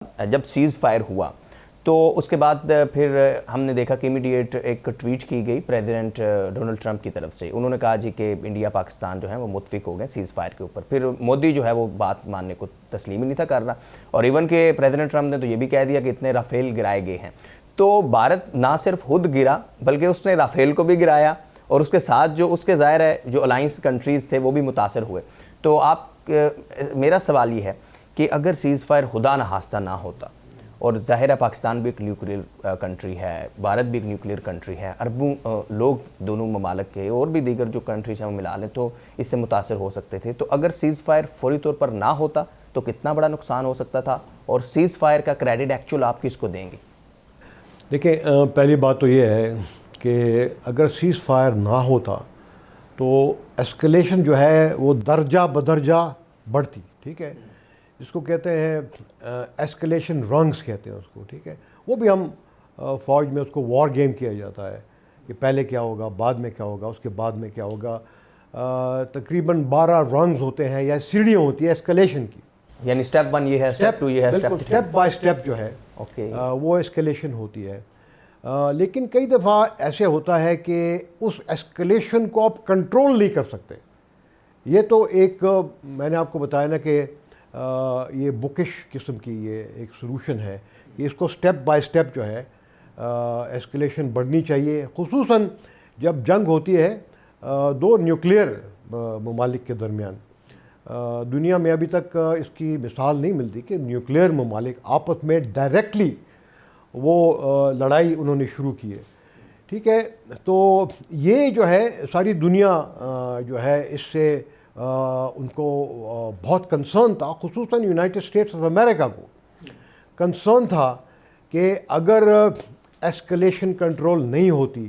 جب cease fire ہوا تو اس کے بعد پھر ہم نے دیکھا کہ امیڈیٹ ایک ٹویٹ کی گئی پریزیڈنٹ ڈونلڈ ٹرمپ کی طرف سے. انہوں نے کہا جی کہ انڈیا پاکستان جو ہے وہ متفق ہو گئے سیز فائر کے اوپر. پھر مودی جو ہے وہ بات ماننے کو تسلیم ہی نہیں تھا کر رہا, اور ایون کہ پریزیڈنٹ ٹرمپ نے تو یہ بھی کہہ دیا کہ اتنے رافیل گرائے گئے ہیں. تو بھارت نہ صرف خود گرا بلکہ اس نے رافیل کو بھی گرایا, اور اس کے ساتھ جو اس کے ظاہر ہے جو الائنس کنٹریز تھے وہ بھی متاثر ہوئے. تو میرا سوال یہ ہے کہ اگر سیز فائر خدا نخواستہ نہ ہوتا, اور ظاہر ہے پاکستان بھی ایک نیوکلیئر کنٹری ہے, بھارت بھی ایک نیوکلیئر کنٹری ہے, اربوں لوگ دونوں ممالک کے اور بھی دیگر جو کنٹریز ہیں وہ ملا لیں تو اس سے متاثر ہو سکتے تھے. تو اگر سیز فائر فوری طور پر نہ ہوتا تو کتنا بڑا نقصان ہو سکتا تھا, اور سیز فائر کا کریڈٹ ایکچوئل آپ کس کو دیں گے؟ دیکھیں, پہلی بات تو یہ ہے کہ اگر سیز فائر نہ ہوتا تو اسکلیشن جو ہے وہ درجہ بدرجہ بڑھتی. ٹھیک ہے, اس کو کہتے ہیں ایسکلیشن رنگز کہتے ہیں اس کو. ٹھیک ہے, وہ بھی ہم فوج میں اس کو وار گیم کیا جاتا ہے کہ پہلے کیا ہوگا, بعد میں کیا ہوگا, اس کے بعد میں کیا ہوگا. تقریباً 12 رنگز ہوتے ہیں یا سیڑھیاں ہوتی ہیں ایسکلیشن کی, یعنی سٹیپ 1 یہ ہے, سٹیپ 2 یہ ہے, بالکل سٹیپ بائی سٹیپ جو ہے وہ ایسکلیشن ہوتی ہے. لیکن کئی دفعہ ایسے ہوتا ہے کہ اس ایسکلیشن کو آپ کنٹرول نہیں کر سکتے. یہ تو ایک میں نے آپ کو بتایا نا کہ یہ بکش قسم کی یہ ایک سلوشن ہے کہ اس کو سٹیپ بائی سٹیپ جو ہے ایسکلیشن بڑھنی چاہیے, خصوصاً جب جنگ ہوتی ہے دو نیوکلیئر ممالک کے درمیان. دنیا میں ابھی تک اس کی مثال نہیں ملتی کہ نیوکلیئر ممالک آپس میں ڈائریکٹلی وہ لڑائی انہوں نے شروع کی ہے. ٹھیک ہے, تو یہ جو ہے ساری دنیا جو ہے اس سے ان کو بہت کنسرن تھا, خصوصاً یونائٹڈ اسٹیٹس آف امریکہ کو کنسرن تھا کہ اگر ایسکلیشن کنٹرول نہیں ہوتی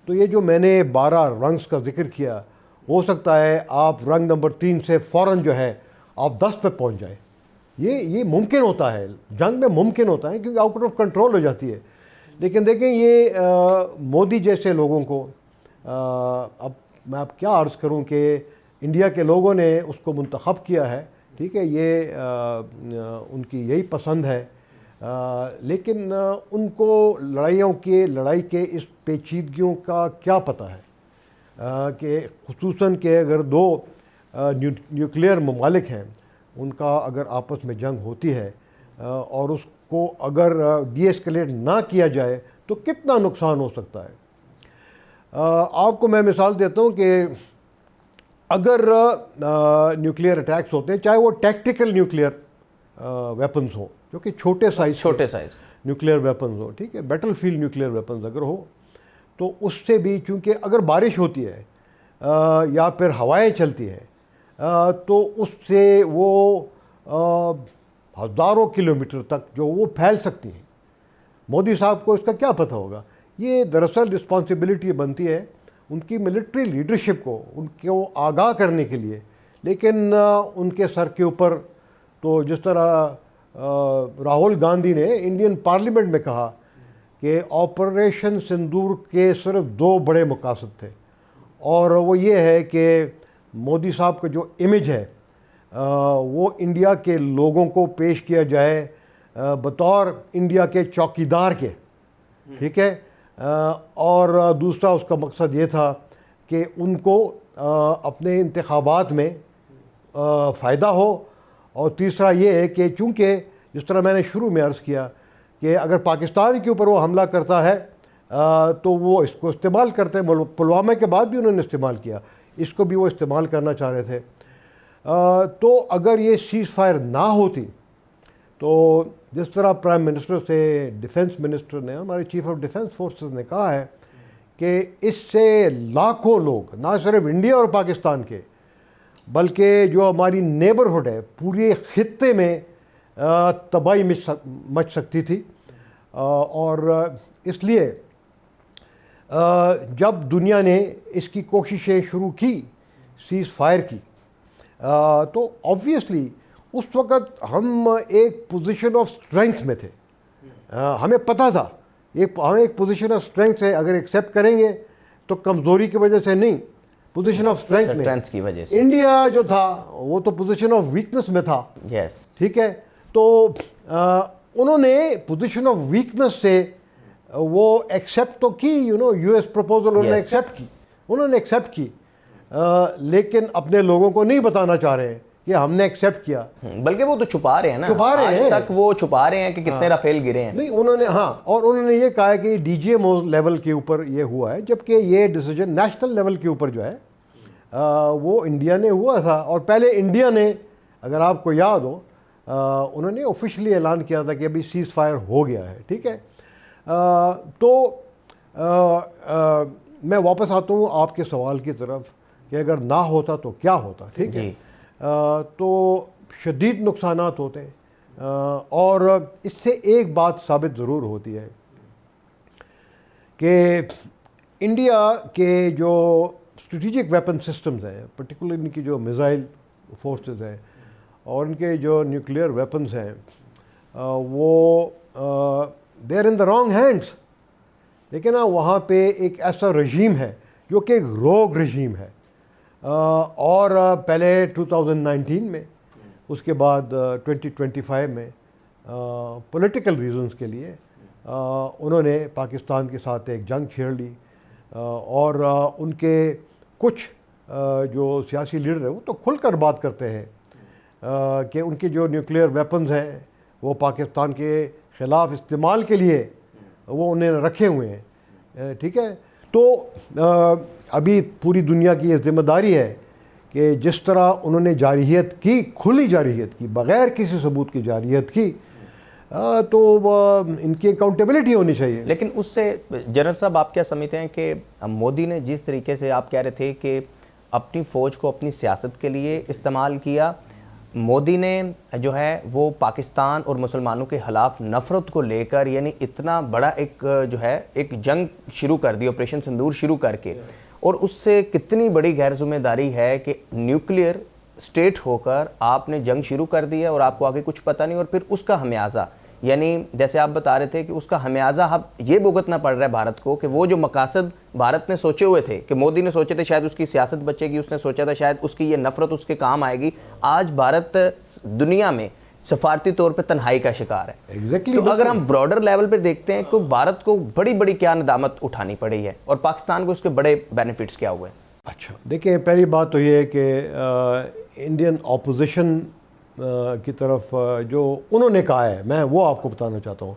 تو یہ جو میں نے 12 رنگز کا ذکر کیا, ہو سکتا ہے آپ رنگ نمبر 3 سے فوراً جو ہے آپ 10 پہ پہنچ جائیں. یہ ممکن ہوتا ہے, جنگ میں ممکن ہوتا ہے کیونکہ آؤٹ آف کنٹرول ہو جاتی ہے. لیکن دیکھیں یہ مودی جیسے لوگوں کو, اب میں آپ کیا عرض کروں کہ انڈیا کے لوگوں نے اس کو منتخب کیا ہے. ٹھیک ہے, یہ ان کی یہی پسند ہے, لیکن ان کو لڑائی کے اس پیچیدگیوں کا کیا پتہ ہے کہ خصوصاً کہ اگر دو نیوکلیئر ممالک ہیں ان کا اگر آپس میں جنگ ہوتی ہے اور اس کو اگر ڈی ایسکلیٹ نہ کیا جائے تو کتنا نقصان ہو سکتا ہے. آپ کو میں مثال دیتا ہوں کہ اگر نیوکلیئر اٹیکس ہوتے ہیں, چاہے وہ ٹیکٹیکل نیوکلیئر ویپنز ہوں جو کہ چھوٹے سائز نیوکلیئر ویپنز ہوں, ٹھیک ہے, بیٹل فیلڈ نیوکلیئر ویپنز اگر ہو تو اس سے بھی چونکہ اگر بارش ہوتی ہے یا پھر ہوائیں چلتی ہیں تو اس سے وہ ہزاروں کلومیٹر تک جو وہ پھیل سکتی ہیں. مودی صاحب کو اس کا کیا پتہ ہوگا. یہ دراصل رسپانسبلٹی بنتی ہے ان کی ملٹری لیڈرشپ کو, ان کو آگاہ کرنے کے لیے. لیکن ان کے سر کے اوپر تو جس طرح راہل گاندھی نے انڈین پارلیمنٹ میں کہا کہ آپریشن سندور کے صرف 2 بڑے مقاصد تھے, اور وہ یہ ہے کہ مودی صاحب کا جو امیج ہے وہ انڈیا کے لوگوں کو پیش کیا جائے بطور انڈیا کے چوکیدار کے. ٹھیک ہے, اور دوسرا اس کا مقصد یہ تھا کہ ان کو اپنے انتخابات میں فائدہ ہو, اور تیسرا یہ ہے کہ چونکہ جس طرح میں نے شروع میں عرض کیا کہ اگر پاکستان کے اوپر وہ حملہ کرتا ہے تو وہ اس کو استعمال کرتے ہیں. پلوامہ کے بعد بھی انہوں نے استعمال کیا, اس کو بھی وہ استعمال کرنا چاہ رہے تھے. تو اگر یہ سیز فائر نہ ہوتی تو جس طرح پرائم منسٹر سے ڈیفنس منسٹر نے, ہمارے چیف آف ڈیفنس فورسز نے کہا ہے کہ اس سے لاکھوں لوگ نہ صرف انڈیا اور پاکستان کے بلکہ جو ہماری نیبرہڈ ہے پورے خطے میں تباہی مچ سکتی تھی. اور اس لیے جب دنیا نے اس کی کوششیں شروع کی سیز فائر کی تو آبویسلی اس وقت ہم ایک پوزیشن آف اسٹرینگتھ میں تھے. ہمیں پتہ تھا ہم ایک پوزیشن آف اسٹرینگتھ ہے, اگر ایکسیپٹ کریں گے تو کمزوری کی وجہ سے نہیں, پوزیشن آف اسٹرینگتھ کی وجہ سے. انڈیا جو تھا وہ تو پوزیشن آف ویکنس میں تھا. یس, ٹھیک ہے, تو انہوں نے پوزیشن آف ویکنس سے وہ ایکسیپٹ تو کی, یو ایس پروپوزل انہوں نے ایکسیپٹ کی, لیکن اپنے لوگوں کو نہیں بتانا چاہ رہے ہیں کہ ہم نے ایکسیپٹ کیا, بلکہ وہ تو چھپا رہے ہیں نا, آج تک وہ چھپا رہے ہیں کہ کتنے رافیل گرے ہیں. نہیں انہوں نے, اور انہوں نے یہ کہا ہے کہ D G M O level کے اوپر یہ ہوا ہے, جبکہ یہ ڈیسیجن نیشنل لیول کے اوپر جو ہے وہ انڈیا نے ہوا تھا. اور پہلے انڈیا نے, اگر آپ کو یاد ہو, انہوں نے آفیشلی اعلان کیا تھا کہ ابھی سیز فائر ہو گیا ہے, ٹھیک ہے. تو میں واپس آتا ہوں آپ کے سوال کی طرف کہ اگر نہ ہوتا تو کیا ہوتا, ٹھیک ہے. تو شدید نقصانات ہوتے ہیں, اور اس سے ایک بات ثابت ضرور ہوتی ہے کہ انڈیا کے جو اسٹریٹجک ویپن سسٹمز ہیں, پرٹیکولر ان کی جو میزائل فورسز ہیں اور ان کے جو نیوکلیئر ویپنز ہیں, وہ they are in the wrong hands. لیکن وہاں پہ ایک ایسا رژیم ہے جو کہ ایک روگ رژیم ہے, اور پہلے 2019 میں, اس کے بعد 2025 میں پولیٹیکل ریزنز کے لیے انہوں نے پاکستان کے ساتھ ایک جنگ چھیڑ لی, اور ان کے کچھ جو سیاسی لیڈر ہیں وہ تو کھل کر بات کرتے ہیں کہ ان کے جو نیوکلیئر ویپنز ہیں وہ پاکستان کے خلاف استعمال کے لیے وہ انہیں رکھے ہوئے ہیں, ٹھیک ہے. تو ابھی پوری دنیا کی یہ ذمہ داری ہے کہ جس طرح انہوں نے جارحیت کی, کھلی جارحیت کی, بغیر کسی ثبوت کی جارحیت کی, تو ان کی اکاؤنٹیبلٹی ہونی چاہیے. لیکن اس سے جنرل صاحب آپ کیا سمجھتے ہیں کہ مودی نے جس طریقے سے آپ کہہ رہے تھے کہ اپنی فوج کو اپنی سیاست کے لیے استعمال کیا, مودی نے جو ہے وہ پاکستان اور مسلمانوں کے خلاف نفرت کو لے کر یعنی اتنا بڑا ایک جو ہے ایک جنگ شروع کر دی, آپریشن سندور شروع کر کے, اور اس سے کتنی بڑی غیر ذمہ داری ہے کہ نیوکلیئر اسٹیٹ ہو کر آپ نے جنگ شروع کر دی ہے اور آپ کو آگے کچھ پتہ نہیں, اور پھر اس کا خمیازہ, یعنی جیسے آپ بتا رہے تھے کہ اس کا خمیازہ اب یہ بھگتنا پڑ رہا ہے بھارت کو کہ وہ جو مقاصد بھارت نے سوچے ہوئے تھے, کہ مودی نے سوچے تھے شاید اس کی سیاست بچے گی, اس نے سوچا تھا شاید اس کی یہ نفرت اس کے کام آئے گی, آج بھارت دنیا میں سفارتی طور پہ تنہائی کا شکار ہے. تو اگر ہم براڈر لیول پہ دیکھتے ہیں تو بھارت کو بڑی بڑی کیا ندامت اٹھانی پڑی ہے اور پاکستان کو اس کے بڑے بینیفٹس کیا ہوئے؟ اچھا دیکھیں, پہلی بات تو یہ ہے کہ انڈین اپوزیشن کی طرف جو انہوں نے کہا ہے, میں وہ آپ کو بتانا چاہتا ہوں.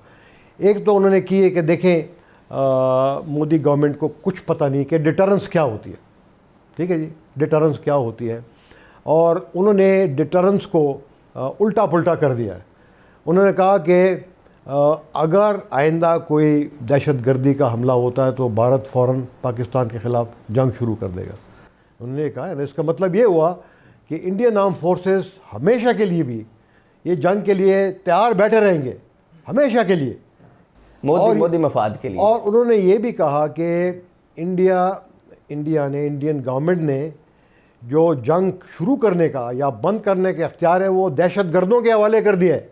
ایک تو انہوں نے کی ہے کہ دیکھیں مودی گورنمنٹ کو کچھ پتہ نہیں کہ ڈیٹرنس کیا ہوتی ہے, ٹھیک ہے جی, ڈیٹرنس کیا ہوتی ہے, اور انہوں نے ڈیٹرنس کو الٹا پلٹا کر دیا ہے. انہوں نے کہا کہ اگر آئندہ کوئی دہشت گردی کا حملہ ہوتا ہے تو بھارت فوراً پاکستان کے خلاف جنگ شروع کر دے گا. انہوں نے کہا ہے, اس کا مطلب یہ ہوا کہ انڈین آرم فورسز ہمیشہ کے لیے بھی یہ جنگ کے لیے تیار بیٹھے رہیں گے, ہمیشہ کے لیے, مودی مفاد کے لیے. اور انہوں نے یہ بھی کہا کہ انڈیا نے, انڈین گورنمنٹ نے جو جنگ شروع کرنے کا یا بند کرنے کا اختیار ہے وہ دہشت گردوں کے حوالے کر دیا ہے.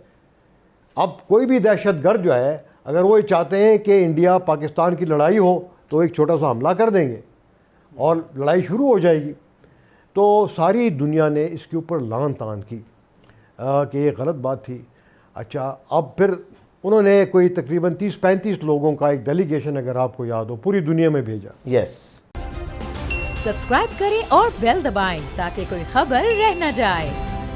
اب کوئی بھی دہشت گرد جو ہے اگر وہ چاہتے ہیں کہ انڈیا پاکستان کی لڑائی ہو تو ایک چھوٹا سا حملہ کر دیں گے اور لڑائی شروع ہو جائے گی. تو ساری دنیا نے اس کے اوپر لان تان کی کہ یہ غلط بات تھی. اچھا, اب پھر انہوں نے کوئی تقریباً 30-35 لوگوں کا ایک ڈیلیگیشن, اگر آپ کو یاد ہو, پوری دنیا میں بھیجا. یس, سبسکرائب کریں اور بیل دبائیں تاکہ کوئی خبر رہ نہ جائے.